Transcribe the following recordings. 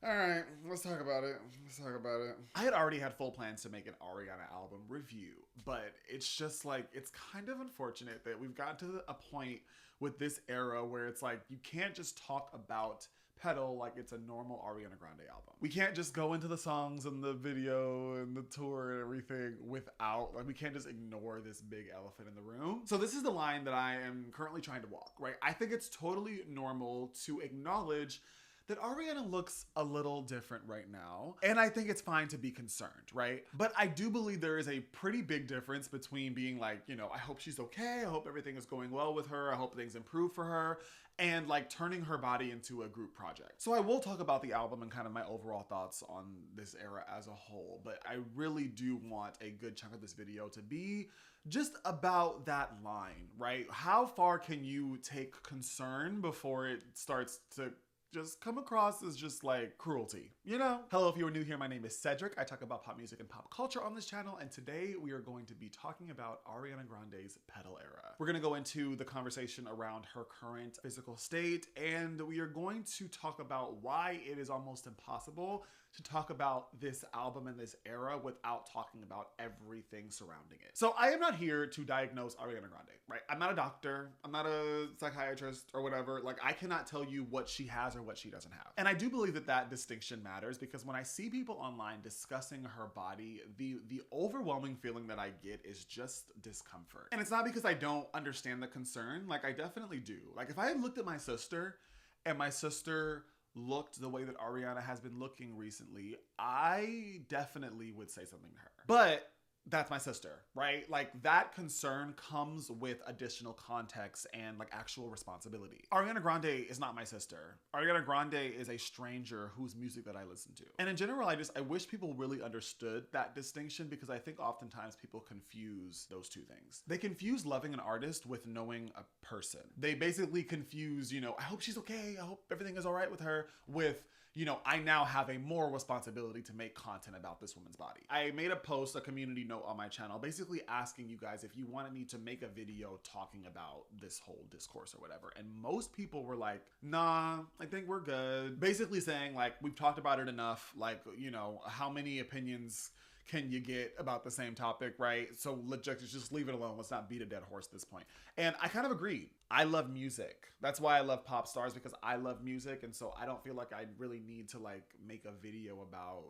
All right, let's talk about it. Let's talk about it. I had already had full plans to make an Ariana album review, but it's just like, it's kind of unfortunate that we've gotten to a point with this era where it's like, you can't just talk about Petal like it's a normal Ariana Grande album. We can't just go into the songs and the video and the tour and everything without, like, we can't just ignore this big elephant in the room. So this is the line that I am currently trying to walk, right? I think it's totally normal to acknowledge that Ariana looks a little different right now. And I think it's fine to be concerned, right? But I do believe there is a pretty big difference between being like, I hope she's okay. I hope everything is going well with her. I hope things improve for her. And like turning her body into a group project. So I will talk about the album and kind of my overall thoughts on this era as a whole. But I really do want a good chunk of this video to be just about that line, right? How far can you take concern before it starts to just come across as just like cruelty, Hello, if you are new here, my name is Cedric. I talk about pop music and pop culture on this channel, and today we are going to be talking about Ariana Grande's Petal era. We're gonna go into the conversation around her current physical state, and we are going to talk about why it is almost impossible to talk about this album and this era without talking about everything surrounding it. So I am not here to diagnose Ariana Grande, right? I'm not a doctor, I'm not a psychiatrist or whatever. Like, I cannot tell you what she has or what she doesn't have. And I do believe that that distinction matters because when I see people online discussing her body, the overwhelming feeling that I get is just discomfort. And it's not because I don't understand the concern, like I definitely do. Like if I had looked at my sister and my sister looked the way that Ariana has been looking recently, I definitely would say something to her. But that's my sister, right? Like that concern comes with additional context and like actual responsibility. Ariana Grande is not my sister. Ariana Grande is a stranger whose music that I listen to. And in general, I wish people really understood that distinction because I think oftentimes people confuse those two things. They confuse loving an artist with knowing a person. They basically confuse, I hope she's okay. I hope everything is all right with her with, I now have a moral responsibility to make content about this woman's body. I made a post, a community note on my channel, basically asking you guys if you wanted me to make a video talking about this whole discourse or whatever. And most people were like, nah, I think we're good. Basically saying like, we've talked about it enough. Like, how many opinions can you get about the same topic, right? So let's just leave it alone. Let's not beat a dead horse at this point. And I kind of agreed. I love music. That's why I love pop stars, because I love music. And so I don't feel like I really need to like make a video about,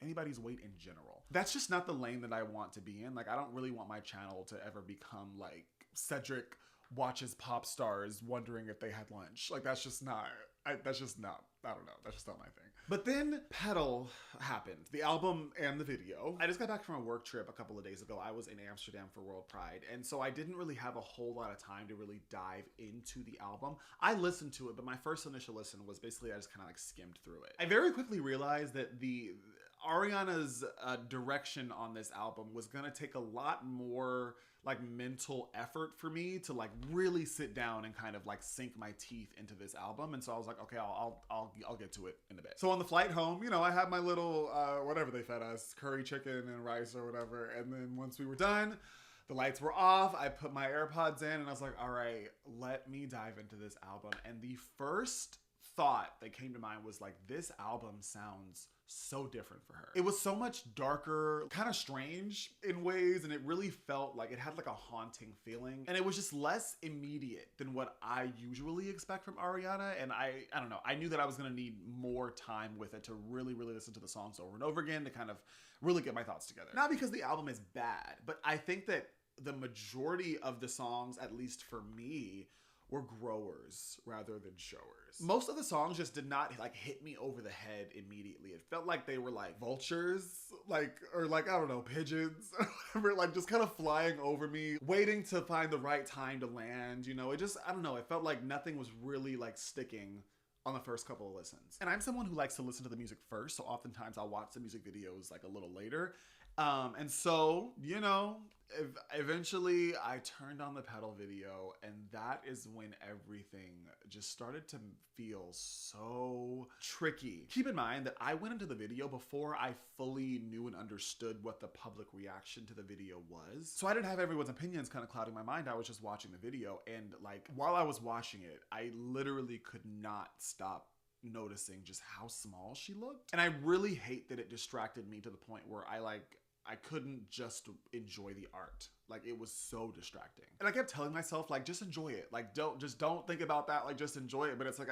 anybody's weight in general. That's just not the lane that I want to be in. Like, I don't really want my channel to ever become like Cedric watches pop stars wondering if they had lunch. Like, that's just not, I don't know. That's just not my thing. But then Petal happened, the album and the video. I just got back from a work trip a couple of days ago. I was in Amsterdam for World Pride. And so I didn't really have a whole lot of time to really dive into the album. I listened to it, but my first initial listen was basically, I just kind of like skimmed through it. I very quickly realized that Ariana's direction on this album was gonna take a lot more like mental effort for me to like really sit down and kind of like sink my teeth into this album. And so I was like, okay, I'll get to it in a bit. So on the flight home, I had my little whatever they fed us, curry chicken and rice or whatever. And then once we were done, the lights were off. I put my AirPods in and I was like, all right, let me dive into this album. And the first thought that came to mind was like, this album sounds so different for her. It was so much darker, kind of strange in ways, and it really felt like it had like a haunting feeling, and it was just less immediate than what I usually expect from Ariana. And I don't know, I knew that I was gonna need more time with it to really listen to the songs over and over again to kind of really get my thoughts together. Not because the album is bad, but I think that the majority of the songs, at least for me, were growers rather than showers. Most of the songs just did not like hit me over the head immediately. It felt like they were like vultures, or I don't know, pigeons, like just kind of flying over me, waiting to find the right time to land. It just, I don't know, it felt like nothing was really like sticking on the first couple of listens. And I'm someone who likes to listen to the music first, so oftentimes I'll watch the music videos like a little later. And so, eventually I turned on the Petal video, and that is when everything just started to feel so tricky. Keep in mind that I went into the video before I fully knew and understood what the public reaction to the video was. So I didn't have everyone's opinions kind of clouding my mind. I was just watching the video, and like while I was watching it, I literally could not stop noticing just how small she looked. And I really hate that it distracted me to the point where I couldn't just enjoy the art. Like, it was so distracting. And I kept telling myself, like, just enjoy it. Like, don't think about that. Like, just enjoy it. But it's like,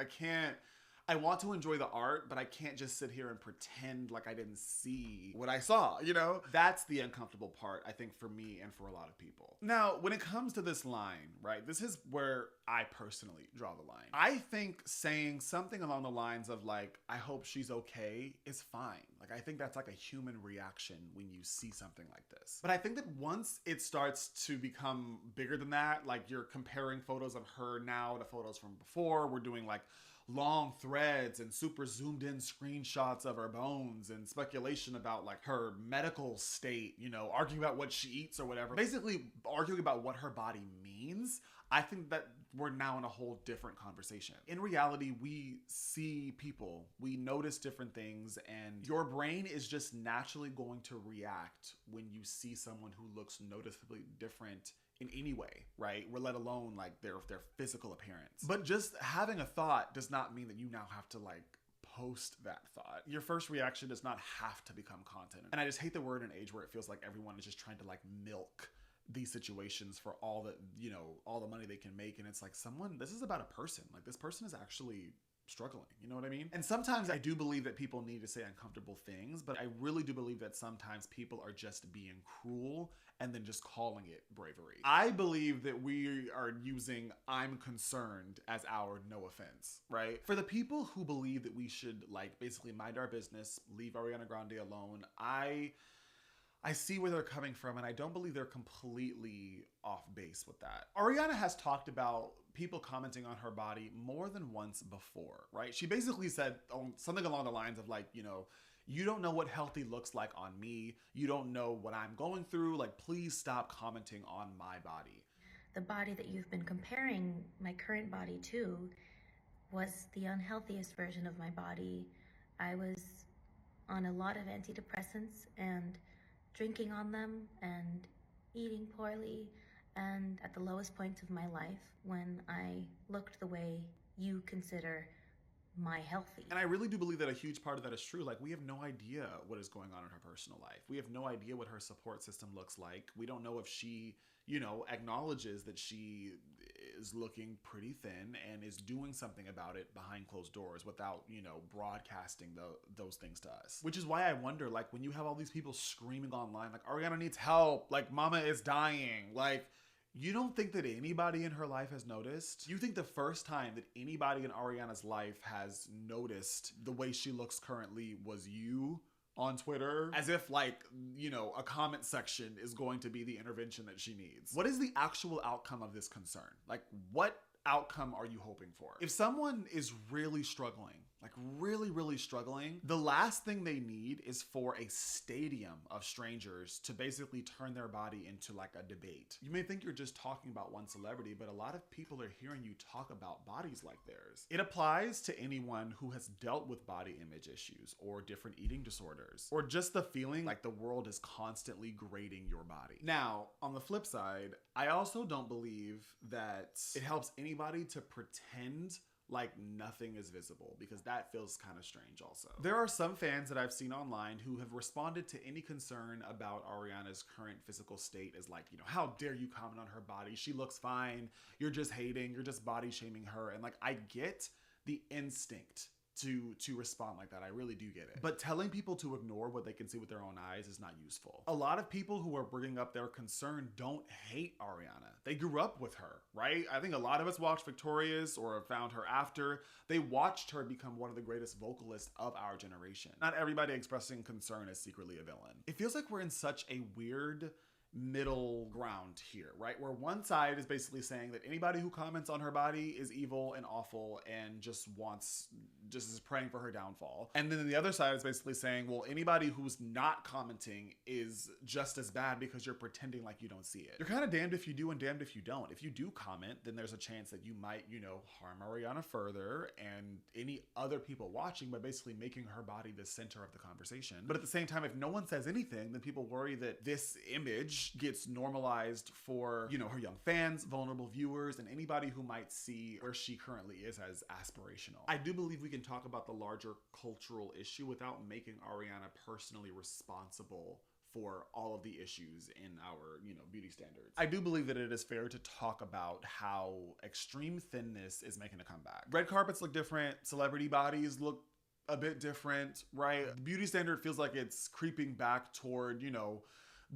I want to enjoy the art, but I can't just sit here and pretend like I didn't see what I saw, you know? That's the uncomfortable part, I think, for me and for a lot of people. Now, when it comes to this line, right, this is where I personally draw the line. I think saying something along the lines of like, I hope she's okay is fine. Like, I think that's like a human reaction when you see something like this. But I think that once it starts to become bigger than that, like you're comparing photos of her now to photos from before, we're doing like long threads and super zoomed in screenshots of her bones and speculation about like her medical state, you know, arguing about what she eats or whatever, basically arguing about what her body means. I think that we're now in a whole different conversation. In reality, we see people, we notice different things, and your brain is just naturally going to react when you see someone who looks noticeably different in any way, right? Or let alone like their physical appearance. But just having a thought does not mean that you now have to like post that thought. Your first reaction does not have to become content. And I just hate that we're in an age where it feels like everyone is just trying to like milk these situations for all that, you know, all the money they can make. And it's like, this is about a person. Like, this person is actually struggling, you know what I mean? And sometimes I do believe that people need to say uncomfortable things, but I really do believe that sometimes people are just being cruel and then just calling it bravery. I believe that we are using "I'm concerned" as our "no offense," right? For the people who believe that we should like basically mind our business, leave Ariana Grande alone, I see where they're coming from, and I don't believe they're completely off base with that. Ariana has talked about people commenting on her body more than once before, right? She basically said something along the lines of like, you know, you don't know what healthy looks like on me. You don't know what I'm going through. Like, please stop commenting on my body. The body that you've been comparing my current body to was the unhealthiest version of my body. I was on a lot of antidepressants and drinking on them and eating poorly, and at the lowest point of my life when I looked the way you consider my healthy. And I really do believe that a huge part of that is true. Like, we have no idea what is going on in her personal life. We have no idea what her support system looks like. We don't know if she, you know, acknowledges that she is looking pretty thin and is doing something about it behind closed doors without, you know, broadcasting those things to us. Which is why I wonder, like, when you have all these people screaming online, like, Ariana needs help, like, mama is dying, like, you don't think that anybody in her life has noticed? You think the first time that anybody in Ariana's life has noticed the way she looks currently was you on Twitter? As if, like, you know, a comment section is going to be the intervention that she needs. What is the actual outcome of this concern? Like, what outcome are you hoping for? If someone is really struggling, like really struggling, the last thing they need is for a stadium of strangers to basically turn their body into like a debate. You may think you're just talking about one celebrity, but a lot of people are hearing you talk about bodies like theirs. It applies to anyone who has dealt with body image issues or different eating disorders, or just the feeling like the world is constantly grading your body. Now, on the flip side, I also don't believe that it helps anybody to pretend like nothing is visible, because that feels kind of strange also. There are some fans that I've seen online who have responded to any concern about Ariana's current physical state as like, you know, how dare you comment on her body? She looks fine. You're just hating. You're just body shaming her. And like, I get the instinct to respond like that. I really do get it. But telling people to ignore what they can see with their own eyes is not useful. A lot of people who are bringing up their concern don't hate Ariana. They grew up with her, right? I think a lot of us watched Victorious or found her after. They watched her become one of the greatest vocalists of our generation. Not everybody expressing concern is secretly a villain. It feels like we're in such a weird middle ground here, right? Where one side is basically saying that anybody who comments on her body is evil and awful and just is praying for her downfall. And then the other side is basically saying, well, anybody who's not commenting is just as bad because you're pretending like you don't see it. You're kind of damned if you do and damned if you don't. If you do comment, then there's a chance that you might, you know, harm Ariana further and any other people watching by basically making her body the center of the conversation. But at the same time, if no one says anything, then people worry that this image age gets normalized for, you know, her young fans, vulnerable viewers, and anybody who might see where she currently is as aspirational. I do believe we can talk about the larger cultural issue without making Ariana personally responsible for all of the issues in our, you know, beauty standards. I do believe that it is fair to talk about how extreme thinness is making a comeback. Red carpets look different, celebrity bodies look a bit different, right? The beauty standard feels like it's creeping back toward, you know,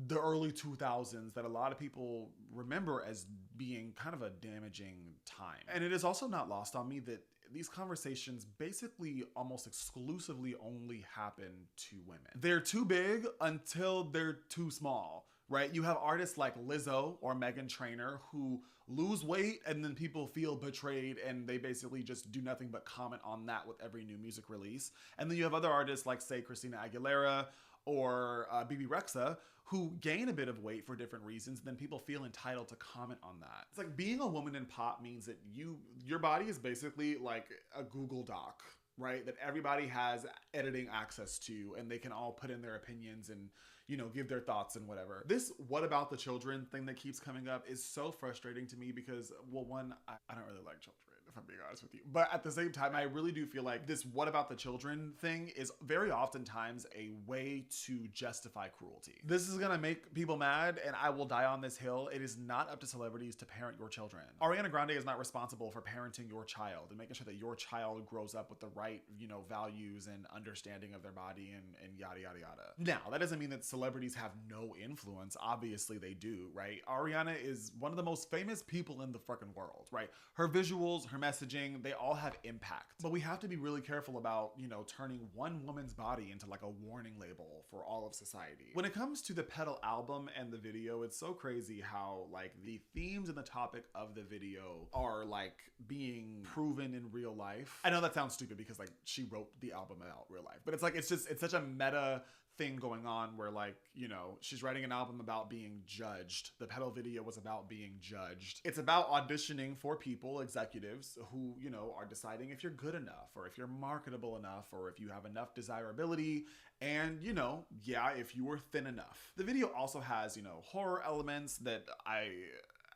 the early 2000s that a lot of people remember as being kind of a damaging time. And it is also not lost on me that these conversations basically almost exclusively only happen to women. They're too big until they're too small, right? You have artists like Lizzo or Meghan Trainor who lose weight and then people feel betrayed and they basically just do nothing but comment on that with every new music release. And then you have other artists like, say, Christina Aguilera or BB Rexa who gain a bit of weight for different reasons, then people feel entitled to comment on that. It's like being a woman in pop means that your body is basically like a Google Doc, right? That everybody has editing access to and they can all put in their opinions and, you know, give their thoughts and whatever. This what about the children thing that keeps coming up is so frustrating to me because, well, one, I don't really like children, if I'm being honest with you. But at the same time, I really do feel like this what about the children thing is very oftentimes a way to justify cruelty. This is gonna make people mad and I will die on this hill. It is not up to celebrities to parent your children. Ariana Grande is not responsible for parenting your child and making sure that your child grows up with the right, you know, values and understanding of their body and yada, yada, yada. Now, that doesn't mean that celebrities have no influence. Obviously they do, right? Ariana is one of the most famous people in the fucking world, right? Her visuals, her messaging, they all have impact. But we have to be really careful about, you know, turning one woman's body into like a warning label for all of society. When it comes to the Petal album and the video, it's so crazy how like the themes and the topic of the video are like being proven in real life. I know that sounds stupid because like she wrote the album about real life, but it's like, it's such a meta thing going on where like, you know, she's writing an album about being judged. The Petal video was about being judged. It's about auditioning for people, executives who, you know, are deciding if you're good enough or if you're marketable enough or if you have enough desirability and, you know, yeah, if you were thin enough. The video also has, you know, horror elements that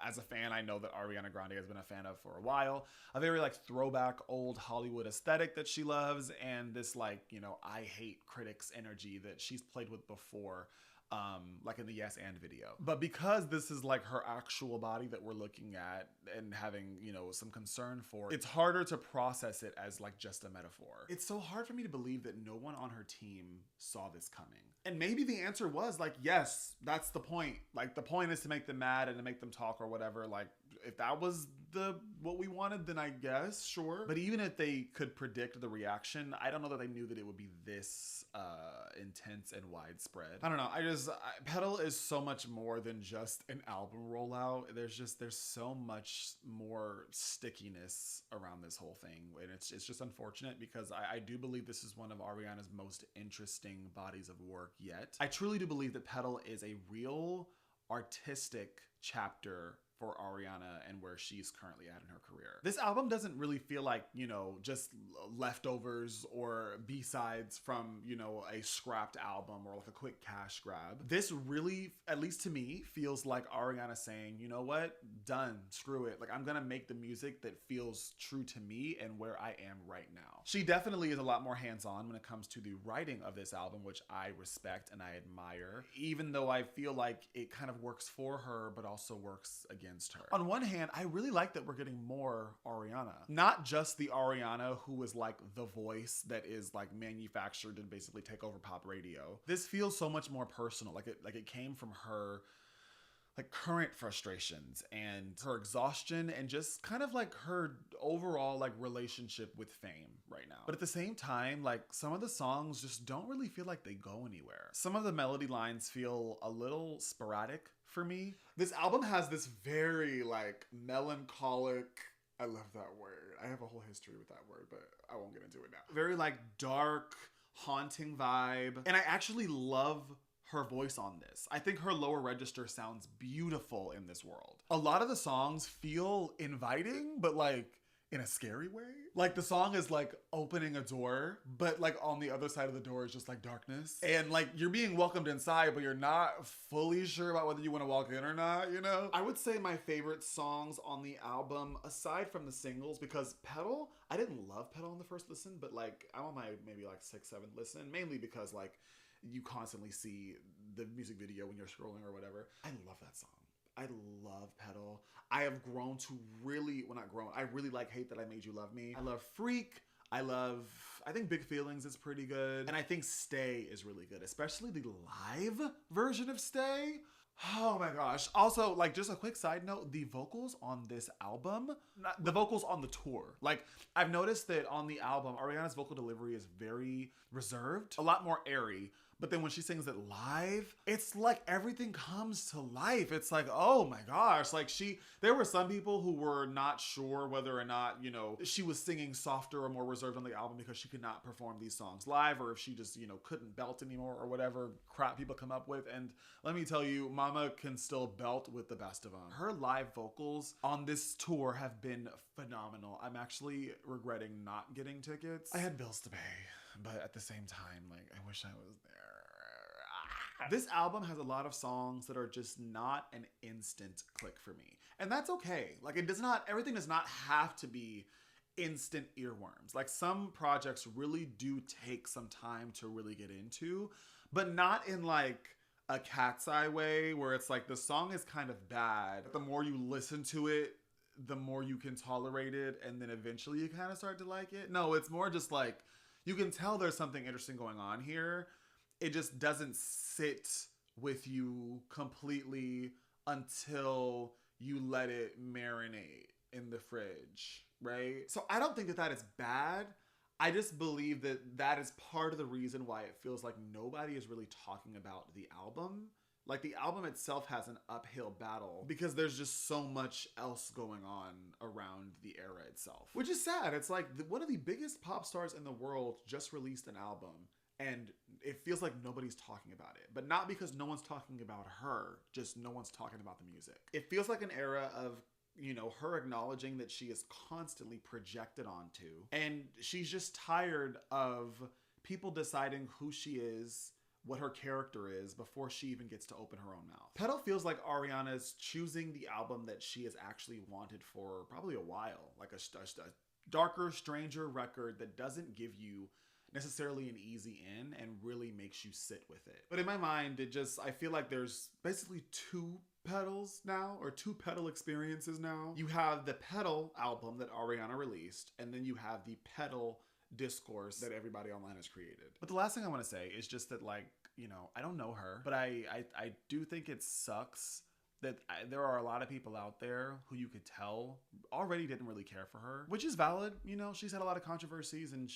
as a fan, I know that Ariana Grande has been a fan of for a while. A very like throwback old Hollywood aesthetic that she loves and this like, you know, I hate critics energy that she's played with before. Like in the Yes and video. But because this is like her actual body that we're looking at and having, you know, some concern for, it's harder to process it as like just a metaphor. It's so hard for me to believe that no one on her team saw this coming. And maybe the answer was like, yes, that's the point. Like the point is to make them mad and to make them talk or whatever. Like if that was what we wanted, then I guess, sure. But even if they could predict the reaction, I don't know that they knew that it would be this intense and widespread. I don't know. Petal is so much more than just an album rollout. There's so much more stickiness around this whole thing. And it's just unfortunate because I do believe this is one of Ariana's most interesting bodies of work yet. I truly do believe that Petal is a real artistic chapter for Ariana and where she's currently at in her career. This album doesn't really feel like, you know, just leftovers or B-sides from, you know, a scrapped album or like a quick cash grab. This really, at least to me, feels like Ariana saying, you know what, done, screw it. Like I'm gonna make the music that feels true to me and where I am right now. She definitely is a lot more hands-on when it comes to the writing of this album, which I respect and I admire, even though I feel like it kind of works for her, but also works against her. On one hand, I really like that we're getting more Ariana. Not just the Ariana who is like the voice that is like manufactured and basically take over pop radio. This feels so much more personal. Like it came from her like current frustrations and her exhaustion and just kind of like her overall like relationship with fame right now. But at the same time, like some of the songs just don't really feel like they go anywhere. Some of the melody lines feel a little sporadic for me. This album has this very like melancholic, I love that word. I have a whole history with that word, but I won't get into it now. Very like dark, haunting vibe. And I actually love her voice on this. I think her lower register sounds beautiful in this world. A lot of the songs feel inviting, but like in a scary way. Like the song is like opening a door, but like on the other side of the door is just like darkness. And like you're being welcomed inside, but you're not fully sure about whether you want to walk in or not, you know? I would say my favorite songs on the album, aside from the singles, because Petal, I didn't love Petal on the first listen, but like I'm on my maybe like 6th, 7th listen, mainly because like you constantly see the music video when you're scrolling or whatever. I love that song. I love Petal. I have grown to really, well not grown, I really like Hate That I Made You Love Me. I love Freak. I think Big Feelings is pretty good. And I think Stay is really good, especially the live version of Stay. Oh my gosh. Also, like just a quick side note, the vocals on this album, the vocals on the tour, like I've noticed that on the album, Ariana's vocal delivery is very reserved, a lot more airy. But then when she sings it live, it's like everything comes to life. It's like, oh my gosh. Like there were some people who were not sure whether or not, you know, she was singing softer or more reserved on the album because she could not perform these songs live, or if she just, you know, couldn't belt anymore or whatever crap people come up with. And let me tell you, Mama can still belt with the best of them. Her live vocals on this tour have been phenomenal. I'm actually regretting not getting tickets. I had bills to pay, but at the same time, like, I wish I was there. This album has a lot of songs that are just not an instant click for me. And that's okay. Like everything does not have to be instant earworms. Like some projects really do take some time to really get into, but not in like a cat's eye way where it's like the song is kind of bad. The more you listen to it, the more you can tolerate it, and then eventually you kind of start to like it. No, it's more just like you can tell there's something interesting going on here. It just doesn't sit with you completely until you let it marinate in the fridge, right? So I don't think that is bad. I just believe that is part of the reason why it feels like nobody is really talking about the album. Like the album itself has an uphill battle because there's just so much else going on around the era itself, which is sad. It's like one of the biggest pop stars in the world just released an album, and it feels like nobody's talking about it. But not because no one's talking about her, just no one's talking about the music. It feels like an era of, you know, her acknowledging that she is constantly projected onto. And she's just tired of people deciding who she is, what her character is, before she even gets to open her own mouth. Petal feels like Ariana's choosing the album that she has actually wanted for probably a while. Like a darker, stranger record that doesn't give you necessarily an easy in and really makes you sit with it. But in my mind, I feel like there's basically two Petals now, or two Petal experiences now. You have the Petal album that Ariana released, and then you have the Petal discourse that everybody online has created. But the last thing I want to say is just that, like, you know, I don't know her, but I do think it sucks that there are a lot of people out there who you could tell already didn't really care for her, which is valid. You know, she's had a lot of controversies, and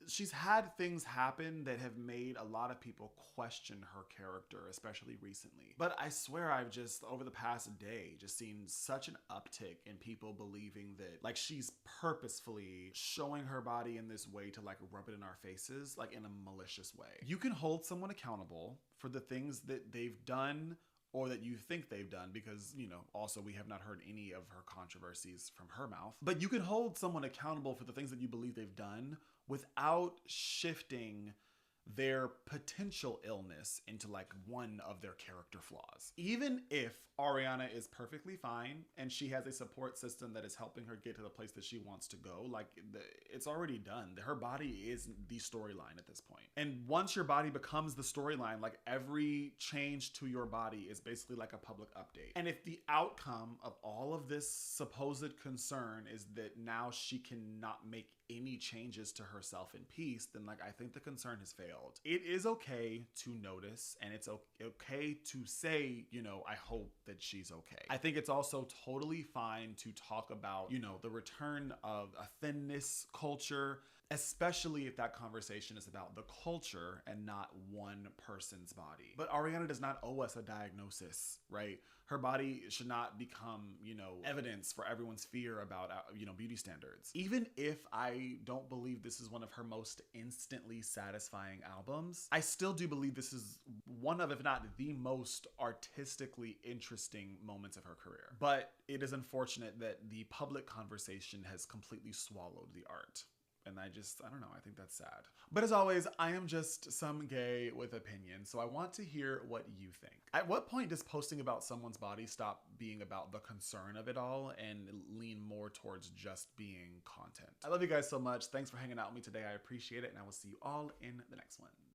she's had things happen that have made a lot of people question her character, especially recently. But I swear I've just, over the past day, just seen such an uptick in people believing that, like, she's purposefully showing her body in this way to, like, rub it in our faces, like, in a malicious way. You can hold someone accountable for the things that they've done or that you think they've done, because, you know, also we have not heard any of her controversies from her mouth. But you can hold someone accountable for the things that you believe they've done without shifting their potential illness into like one of their character flaws. Even if Ariana is perfectly fine and she has a support system that is helping her get to the place that she wants to go, like it's already done. Her body is the storyline at this point. And once your body becomes the storyline, like every change to your body is basically like a public update. And if the outcome of all of this supposed concern is that now she cannot make any changes to herself in peace, then like I think the concern has failed. It is okay to notice, and it's okay to say, you know, I hope that she's okay. I think it's also totally fine to talk about, you know, the return of a thinness culture especially if that conversation is about the culture and not one person's body. But Ariana does not owe us a diagnosis, right? Her body should not become, evidence for everyone's fear about, beauty standards. Even if I don't believe this is one of her most instantly satisfying albums, I still do believe this is one of, if not the most artistically interesting moments of her career. But it is unfortunate that the public conversation has completely swallowed the art. And I don't know, I think that's sad. But as always, I am just some gay with opinions, so I want to hear what you think. At what point does posting about someone's body stop being about the concern of it all and lean more towards just being content? I love you guys so much. Thanks for hanging out with me today. I appreciate it, and I will see you all in the next one.